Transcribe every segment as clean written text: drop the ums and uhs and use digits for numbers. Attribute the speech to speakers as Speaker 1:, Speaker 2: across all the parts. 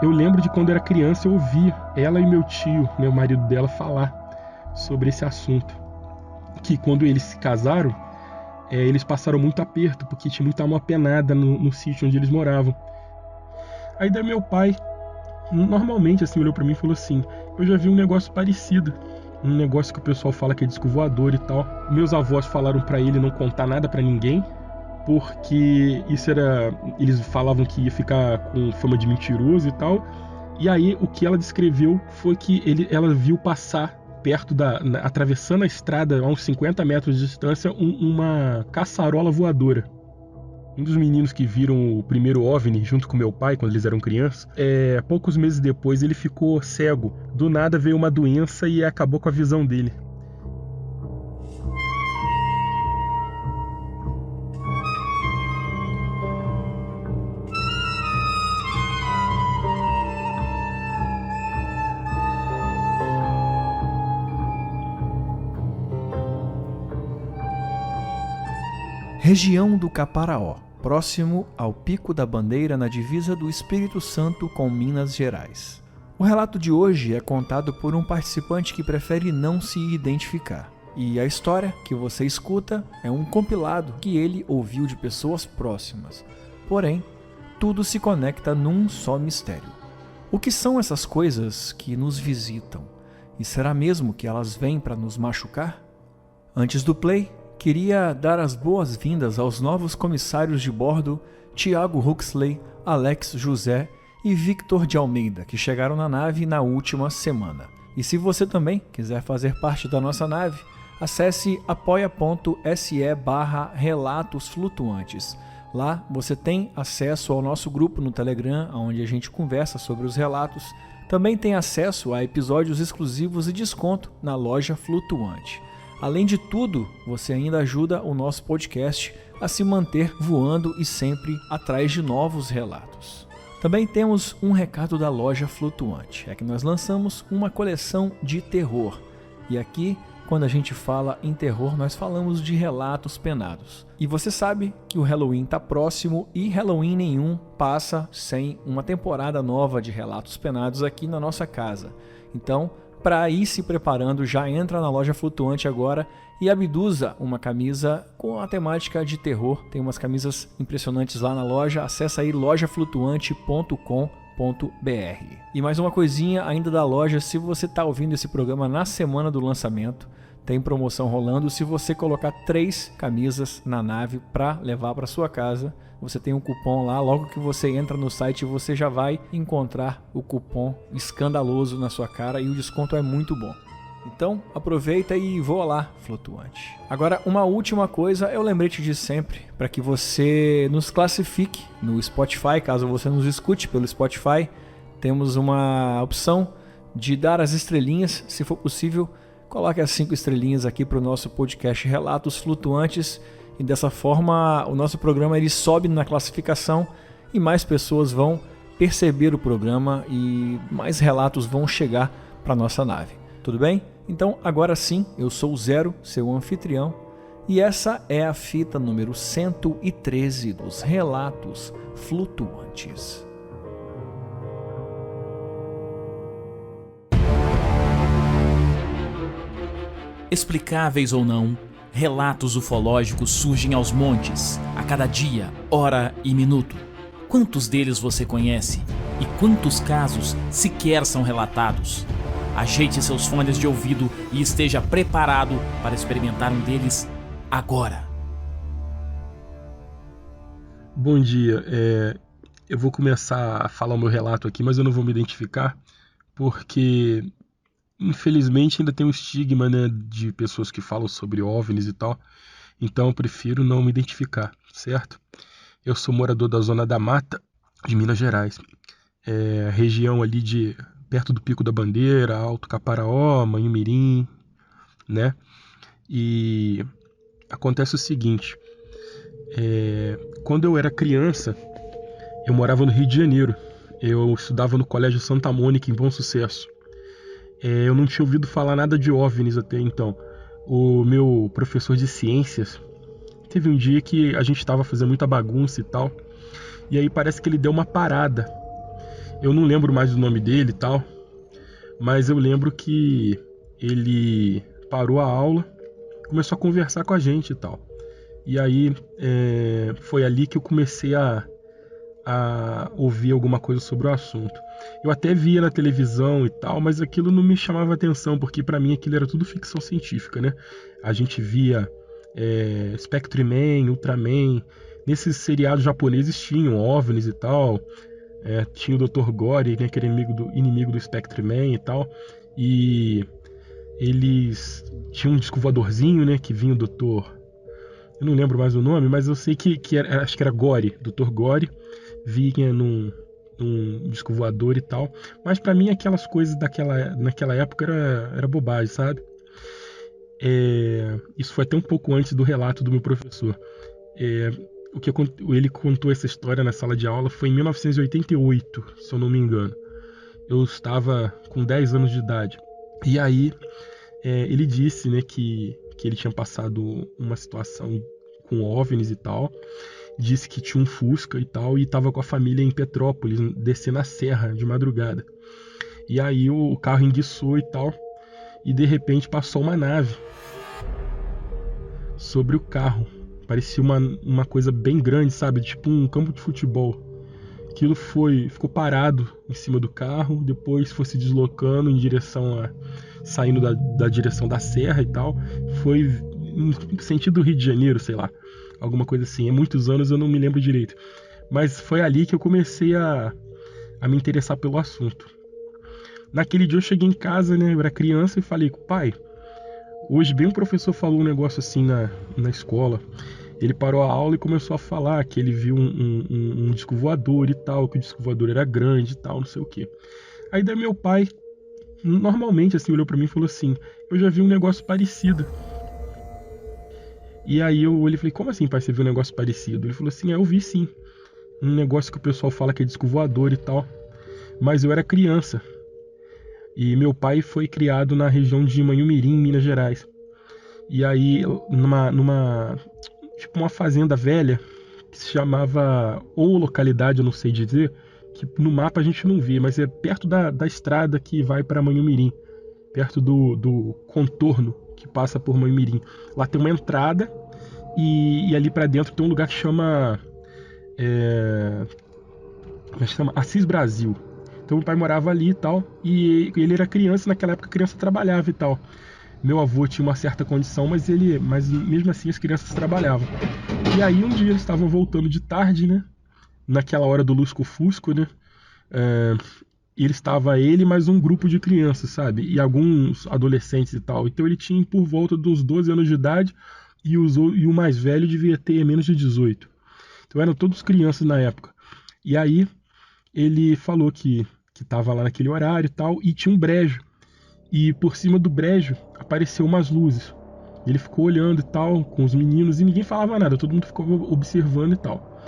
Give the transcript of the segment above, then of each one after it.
Speaker 1: Eu lembro de quando era criança eu ouvia ela e meu tio, né, o marido dela, falar sobre esse assunto. Que quando eles se casaram, eles passaram muito aperto, porque tinha muita alma penada no sítio onde eles moravam. Aí daí meu pai, normalmente assim, olhou pra mim e falou assim: eu já vi um negócio parecido. Um negócio que o pessoal fala que é disco voador e tal. Meus avós falaram pra ele não contar nada pra ninguém, porque isso era... eles falavam que ia ficar com fama de mentiroso e tal. E aí o que ela descreveu foi que ela viu passar perto atravessando a estrada a uns 50 metros de distância, uma caçarola voadora. Um dos meninos que viram o primeiro OVNI junto com meu pai quando eles eram crianças, poucos meses depois ele ficou cego. Do nada veio uma doença e acabou com a visão dele.
Speaker 2: Região do Caparaó, próximo ao Pico da Bandeira, na divisa do Espírito Santo com Minas Gerais. O relato de hoje é contado por um participante que prefere não se identificar. E a história que você escuta é um compilado que ele ouviu de pessoas próximas. Porém, tudo se conecta num só mistério. O que são essas coisas que nos visitam? E será mesmo que elas vêm para nos machucar? Antes do play, queria dar as boas-vindas aos novos comissários de bordo Thiago Huxley, Alex José e Victor de Almeida, que chegaram na nave na última semana. E se você também quiser fazer parte da nossa nave, acesse apoia.se/relatos flutuantes. Lá você tem acesso ao nosso grupo no Telegram, onde a gente conversa sobre os relatos. Também tem acesso a episódios exclusivos e desconto na loja Flutuante. Além de tudo, você ainda ajuda o nosso podcast a se manter voando e sempre atrás de novos relatos. Também temos um recado da loja Flutuante, é que nós lançamos uma coleção de terror. E aqui, quando a gente fala em terror, nós falamos de relatos penados. E você sabe que o Halloween está próximo e Halloween nenhum passa sem uma temporada nova de relatos penados aqui na nossa casa. Então, para ir se preparando, já entra na loja Flutuante agora e abduza uma camisa com a temática de terror. Tem umas camisas impressionantes lá na loja. Acessa aí lojaflutuante.com.br. E mais uma coisinha ainda da loja: se você está ouvindo esse programa na semana do lançamento, tem promoção rolando. Se você colocar 3 camisas na nave para levar para sua casa, você tem um cupom lá. Logo que você entra no site, você já vai encontrar o cupom escandaloso na sua cara e o desconto é muito bom. Então aproveita e voa lá, Flutuante. Agora, uma última coisa, é o lembrete de sempre, para que você nos classifique no Spotify. Caso você nos escute pelo Spotify, temos uma opção de dar as estrelinhas. Se for possível, coloque as 5 estrelinhas aqui para o nosso podcast Relatos Flutuantes. E dessa forma o nosso programa ele sobe na classificação e mais pessoas vão perceber o programa e mais relatos vão chegar para nossa nave. Tudo bem? Então agora sim, eu sou o Zero, seu anfitrião, e essa é a fita número 113 dos Relatos Flutuantes.
Speaker 3: Explicáveis ou não, relatos ufológicos surgem aos montes, a cada dia, hora e minuto. Quantos deles você conhece? E quantos casos sequer são relatados? Ajeite seus fones de ouvido e esteja preparado para experimentar um deles agora.
Speaker 1: Bom dia, eu vou começar a falar o meu relato aqui, mas eu não vou me identificar, porque infelizmente ainda tem um estigma, né, de pessoas que falam sobre OVNIs e tal, então eu prefiro não me identificar, certo? Eu sou morador da Zona da Mata, de Minas Gerais, região ali perto do Pico da Bandeira, Alto Caparaó, Manhumirim, né? E acontece o seguinte, quando eu era criança, eu morava no Rio de Janeiro, eu estudava no Colégio Santa Mônica, em Bom Sucesso. Eu não tinha ouvido falar nada de OVNIs até então. O meu professor de ciências, teve um dia que a gente estava fazendo muita bagunça e tal, e aí parece que ele deu uma parada. Eu não lembro mais o nome dele e tal, mas eu lembro que ele parou a aula, começou a conversar com a gente e tal. E aí foi ali que eu comecei a ouvir alguma coisa sobre o assunto. Eu até via na televisão e tal, mas aquilo não me chamava atenção, porque para mim aquilo era tudo ficção científica, né? A gente via Spectreman, Ultraman, nesses seriados japoneses tinham OVNIs e tal, tinha o Dr. Gore, né, que era inimigo do Spectreman e tal, e eles tinham um disco voadorzinho, né, que vinha o Dr. Eu não lembro mais o nome, mas eu sei que era, acho que era Gore, Dr. Gore, vinha num disco voador e tal. Mas pra mim aquelas coisas naquela época era bobagem, sabe? Isso foi até um pouco antes do relato do meu professor. Ele contou essa história na sala de aula foi em 1988, se eu não me engano. Eu estava com 10 anos de idade. E aí ele disse, né, que ele tinha passado uma situação com OVNIs e tal. Disse que tinha um Fusca e tal, e estava com a família em Petrópolis, descendo a serra de madrugada. E aí o carro enguiçou e tal, e de repente passou uma nave sobre o carro. Parecia uma coisa bem grande, sabe? Tipo um campo de futebol. Aquilo ficou parado em cima do carro, depois foi se deslocando em direção saindo da direção da serra e tal. Foi no sentido do Rio de Janeiro, sei lá. Alguma coisa assim. Há muitos anos eu não me lembro direito. Mas foi ali que eu comecei a me interessar pelo assunto. Naquele dia eu cheguei em casa, né? Eu era criança e falei, pai, hoje bem um professor falou um negócio assim na escola. Ele parou a aula e começou a falar que ele viu um disco voador e tal, que o disco voador era grande e tal, não sei o quê. Aí daí meu pai, normalmente assim, olhou pra mim e falou assim, eu já vi um negócio parecido. E aí eu olhei e falei, como assim, pai, você viu um negócio parecido? Ele falou assim, eu vi sim. Um negócio que o pessoal fala que é disco voador e tal. Mas eu era criança. E meu pai foi criado na região de Manhumirim, Minas Gerais. E aí, tipo uma fazenda velha, que se chamava, ou localidade, eu não sei dizer, que no mapa a gente não vê, mas é perto da estrada que vai para Manhumirim. Perto do contorno que passa por Manhumirim. Lá tem uma entrada e ali pra dentro tem um lugar que chama Assis Brasil. Então meu pai morava ali e tal, e ele era criança, naquela época a criança trabalhava e tal. Meu avô tinha uma certa condição, mas mesmo assim as crianças trabalhavam. E aí um dia eles estavam voltando de tarde, né? Naquela hora do lusco-fusco, né? Ele mais um grupo de crianças, sabe? E alguns adolescentes e tal. Então ele tinha por volta dos 12 anos de idade e o mais velho devia ter menos de 18. Então eram todos crianças na época. E aí ele falou que estava lá naquele horário e tal, e tinha um brejo. E por cima do brejo apareceu umas luzes. Ele ficou olhando e tal, com os meninos, e ninguém falava nada, todo mundo ficou observando e tal.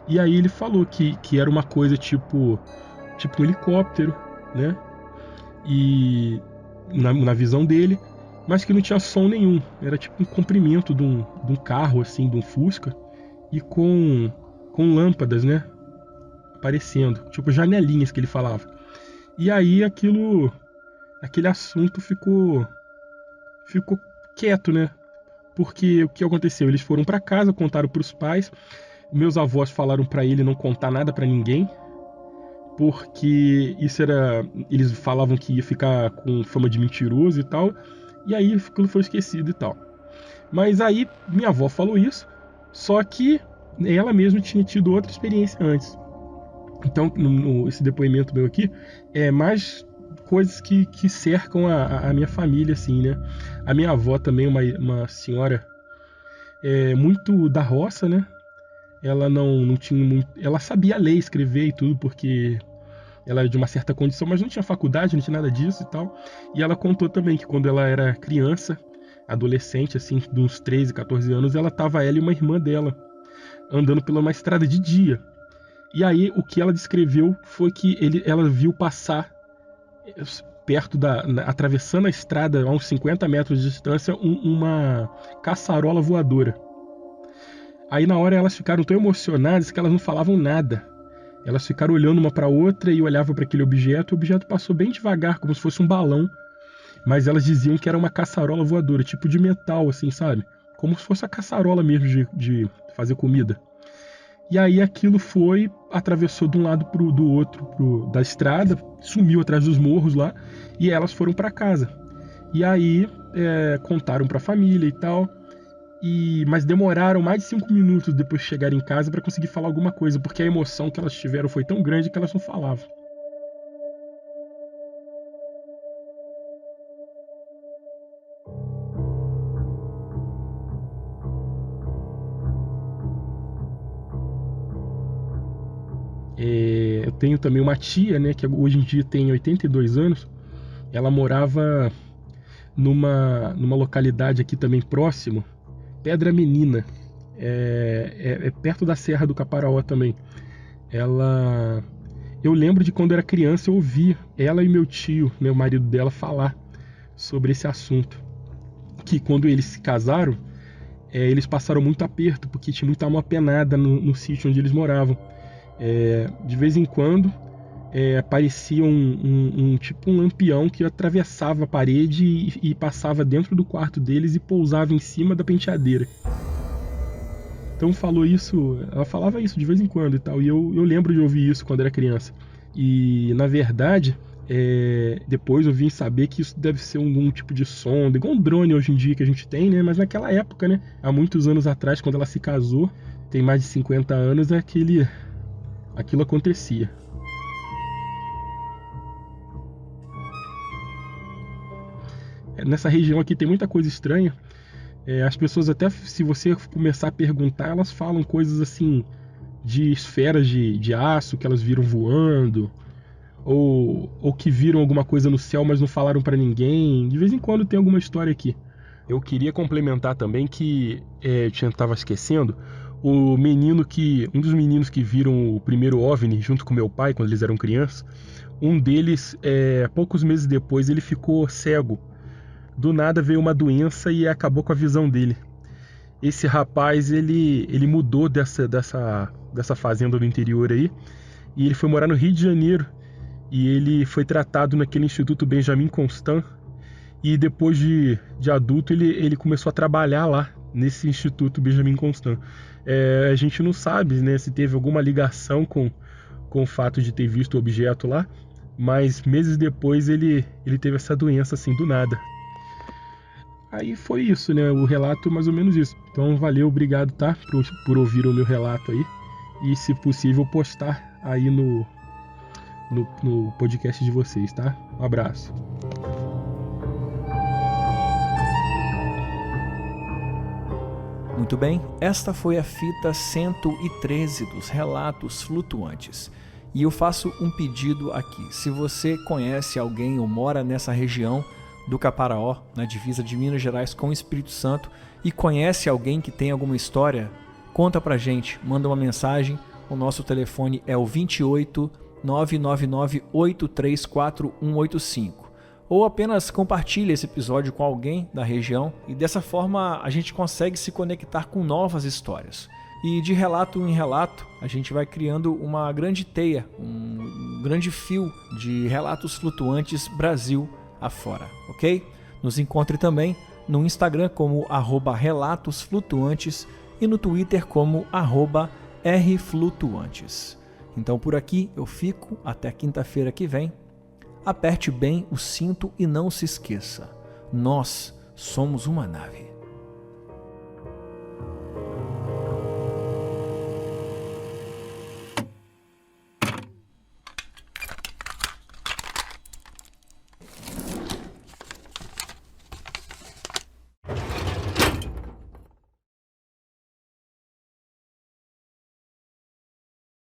Speaker 1: E aí ele falou que era uma coisa tipo um helicóptero, né? E na visão dele, mas que não tinha som nenhum. Era tipo um comprimento de um carro, assim, de um Fusca, e com lâmpadas, né? Aparecendo, tipo janelinhas que ele falava. E aí aquele assunto ficou quieto, né? Porque o que aconteceu? Eles foram para casa, contaram para os pais. Meus avós falaram para ele não contar nada para ninguém, porque eles falavam que ia ficar com fama de mentiroso e tal. E aí aquilo foi esquecido e tal. Mas aí minha avó falou isso, só que ela mesma tinha tido outra experiência antes. Então, esse depoimento meu aqui é mais coisas que cercam a minha família, assim, né? A minha avó também, uma senhora muito da roça, né? Ela não tinha muito... Ela sabia ler, escrever e tudo, porque ela era de uma certa condição, mas não tinha faculdade, não tinha nada disso e tal. E ela contou também que quando ela era criança, adolescente, assim, de uns 13, 14 anos, ela e uma irmã dela andando pela uma estrada de dia. E aí o que ela descreveu foi que ela viu passar perto atravessando a estrada a uns 50 metros de distância uma caçarola voadora. Aí na hora elas ficaram tão emocionadas que elas não falavam nada. Elas ficaram olhando uma para outra e olhavam para aquele objeto. O objeto passou bem devagar, como se fosse um balão, mas elas diziam que era uma caçarola voadora, tipo de metal, assim, sabe? Como se fosse a caçarola mesmo de fazer comida. E aí aquilo atravessou de um lado do outro da estrada, sumiu atrás dos morros lá, e elas foram para casa. E aí contaram para a família e tal, mas demoraram mais de 5 minutos depois de chegarem em casa para conseguir falar alguma coisa, porque a emoção que elas tiveram foi tão grande que elas não falavam. Eu tenho também uma tia, né, que hoje em dia tem 82 anos. Ela morava numa localidade aqui também próximo, Pedra Menina, perto da Serra do Caparaó também. Eu lembro de quando era criança, eu ouvi ela e meu tio, né, o marido dela, falar sobre esse assunto. Que quando eles se casaram, eles passaram muito aperto, porque tinha muita alma penada no sítio onde eles moravam. De vez em quando aparecia tipo um lampião que atravessava a parede e passava dentro do quarto deles e pousava em cima da penteadeira. Então ela falava isso de vez em quando e tal, e eu lembro de ouvir isso quando era criança. E na verdade, depois eu vim saber que isso deve ser algum tipo de sonda, igual um drone hoje em dia que a gente tem, né? Mas naquela época, né? Há muitos anos atrás, quando ela se casou, tem mais de 50 anos, aquilo acontecia. Nessa região aqui tem muita coisa estranha. As pessoas, até se você começar a perguntar, elas falam coisas assim de esferas de aço que elas viram voando, ou que viram alguma coisa no céu, mas não falaram pra ninguém. De vez em quando tem alguma história aqui. Eu queria complementar também que eu estava esquecendo. Um dos meninos que viram o primeiro OVNI junto com meu pai quando eles eram crianças, um deles, poucos meses depois, ele ficou cego. Do nada veio uma doença e acabou com a visão dele. Esse rapaz, ele mudou dessa fazenda do interior aí, e ele foi morar no Rio de Janeiro, e ele foi tratado naquele Instituto Benjamin Constant, e depois de adulto ele começou a trabalhar lá nesse Instituto Benjamin Constant. A gente não sabe, né, se teve alguma ligação com o fato de ter visto o objeto lá, mas meses depois ele teve essa doença assim do nada. Aí foi isso, né? O relato mais ou menos isso. Então valeu, obrigado, tá? Por ouvir o meu relato aí. E se possível postar aí no podcast de vocês, tá? Um abraço.
Speaker 2: Muito bem, esta foi a fita 113 dos Relatos Flutuantes. E eu faço um pedido aqui. Se você conhece alguém ou mora nessa região do Caparaó, na divisa de Minas Gerais com o Espírito Santo, e conhece alguém que tem alguma história, conta pra gente, manda uma mensagem. O nosso telefone é o 28 999 8341 185. Ou apenas compartilhe esse episódio com alguém da região, e dessa forma a gente consegue se conectar com novas histórias. E de relato em relato, a gente vai criando uma grande teia, um grande fio de relatos flutuantes Brasil afora, ok? Nos encontre também no Instagram como @relatosflutuantes e no Twitter como @rflutuantes. Então por aqui eu fico até quinta-feira que vem. Aperte bem o cinto e não se esqueça, nós somos uma nave.